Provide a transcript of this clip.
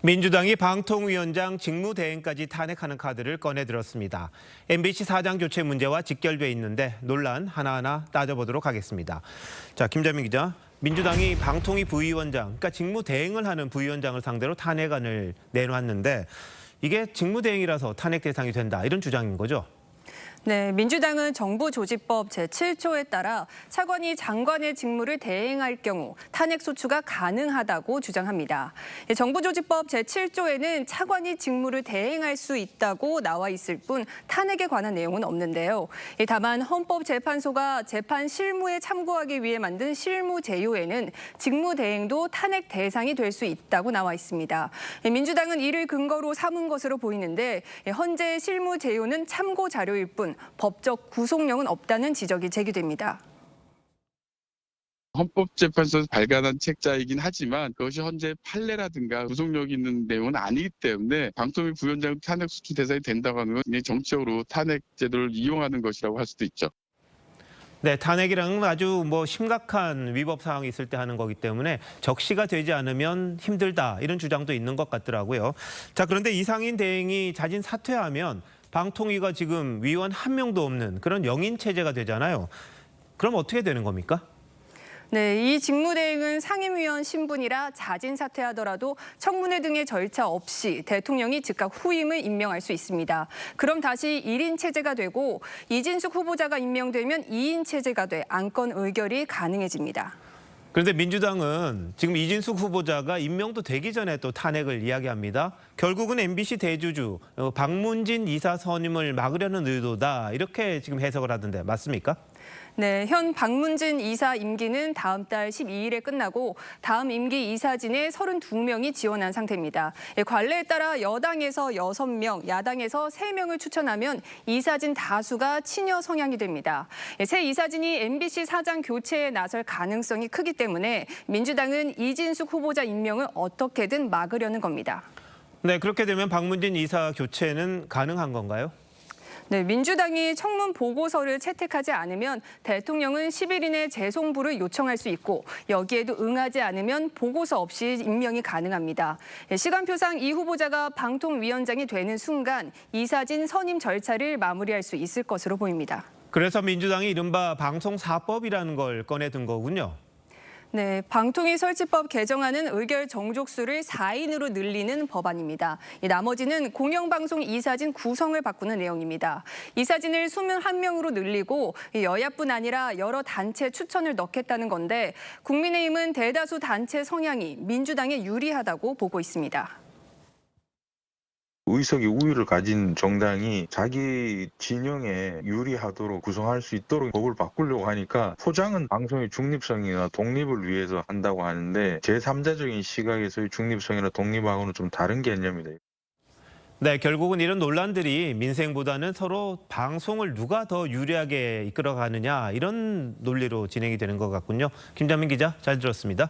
민주당이 방통위원장 직무대행까지 탄핵하는 카드를 꺼내들었습니다. MBC 사장 교체 문제와 직결돼 있는데 논란 하나하나 따져보도록 하겠습니다. 자, 김자민 기자, 민주당이 방통위 부위원장, 그러니까 직무대행을 하는 부위원장을 상대로 탄핵안을 내놨는데 이게 직무대행이라서 탄핵 대상이 된다, 이런 주장인 거죠? 네, 민주당은 정부조직법 제7조에 따라 차관이 장관의 직무를 대행할 경우 탄핵 소추가 가능하다고 주장합니다. 정부조직법 제7조에는 차관이 직무를 대행할 수 있다고 나와 있을 뿐 탄핵에 관한 내용은 없는데요. 다만 헌법재판소가 재판 실무에 참고하기 위해 만든 실무제요에는 직무대행도 탄핵 대상이 될 수 있다고 나와 있습니다. 민주당은 이를 근거로 삼은 것으로 보이는데 현재 실무제요는 참고 자료일 뿐 법적 구속력은 없다는 지적이 제기됩니다. 헌법재판소에서 발간한 책자이긴 하지만 그것이 현재 판례라든가 구속력이 있는 내용은 아니기 때문에 방통위 부위원장 탄핵 소추 대상이 된다고 하는 건 굉장히 정치적으로 탄핵 제도를 이용하는 것이라고 할 수도 있죠. 네, 탄핵이랑은 아주 심각한 위법 사항이 있을 때 하는 거기 때문에 적시가 되지 않으면 힘들다, 이런 주장도 있는 것 같더라고요. 자, 그런데 이상인 대행이 자진 사퇴하면 방통위가 지금 위원 한 명도 없는 그런 영인 체제가 되잖아요. 그럼 어떻게 되는 겁니까? 네, 이 직무대행은 상임위원 신분이라 자진 사퇴하더라도 청문회 등의 절차 없이 대통령이 즉각 후임을 임명할 수 있습니다. 그럼 다시 1인 체제가 되고 이진숙 후보자가 임명되면 2인 체제가 돼 안건 의결이 가능해집니다. 그런데 민주당은 지금 이진숙 후보자가 임명도 되기 전에 또 탄핵을 이야기합니다. 결국은 MBC 대주주 박문진 이사 선임을 막으려는 의도다, 이렇게 지금 해석을 하던데 맞습니까? 네, 현 박문진 이사 임기는 다음 달 12일에 끝나고 다음 임기 이사진에 32명이 지원한 상태입니다. 관례에 따라 여당에서 6명, 야당에서 3명을 추천하면 이사진 다수가 친여 성향이 됩니다. 새 이사진이 MBC 사장 교체에 나설 가능성이 크기 때문에 민주당은 이진숙 후보자 임명을 어떻게든 막으려는 겁니다. 네, 그렇게 되면 박문진 이사 교체는 가능한 건가요? 네, 민주당이 청문 보고서를 채택하지 않으면 대통령은 10일 이내 재송부를 요청할 수 있고 여기에도 응하지 않으면 보고서 없이 임명이 가능합니다. 시간표상 이 후보자가 방통위원장이 되는 순간 이사진 선임 절차를 마무리할 수 있을 것으로 보입니다. 그래서 민주당이 이른바 방송사법이라는 걸 꺼내든 거군요. 네, 방통위 설치법 개정안은 의결 정족수를 4인으로 늘리는 법안입니다. 나머지는 공영방송 이사진 구성을 바꾸는 내용입니다. 이사진을 21명으로 늘리고 여야뿐 아니라 여러 단체 추천을 넣겠다는 건데 국민의힘은 대다수 단체 성향이 민주당에 유리하다고 보고 있습니다. 의석의 우위를 가진 정당이 자기 진영에 유리하도록 구성할 수 있도록 법을 바꾸려고 하니까 포장은 방송의 중립성이나 독립을 위해서 한다고 하는데 제3자적인 시각에서의 중립성이나 독립하고는 좀 다른 개념이다. 네, 결국은 이런 논란들이 민생보다는 서로 방송을 누가 더 유리하게 이끌어가느냐, 이런 논리로 진행이 되는 것 같군요. 김자민 기자, 잘 들었습니다.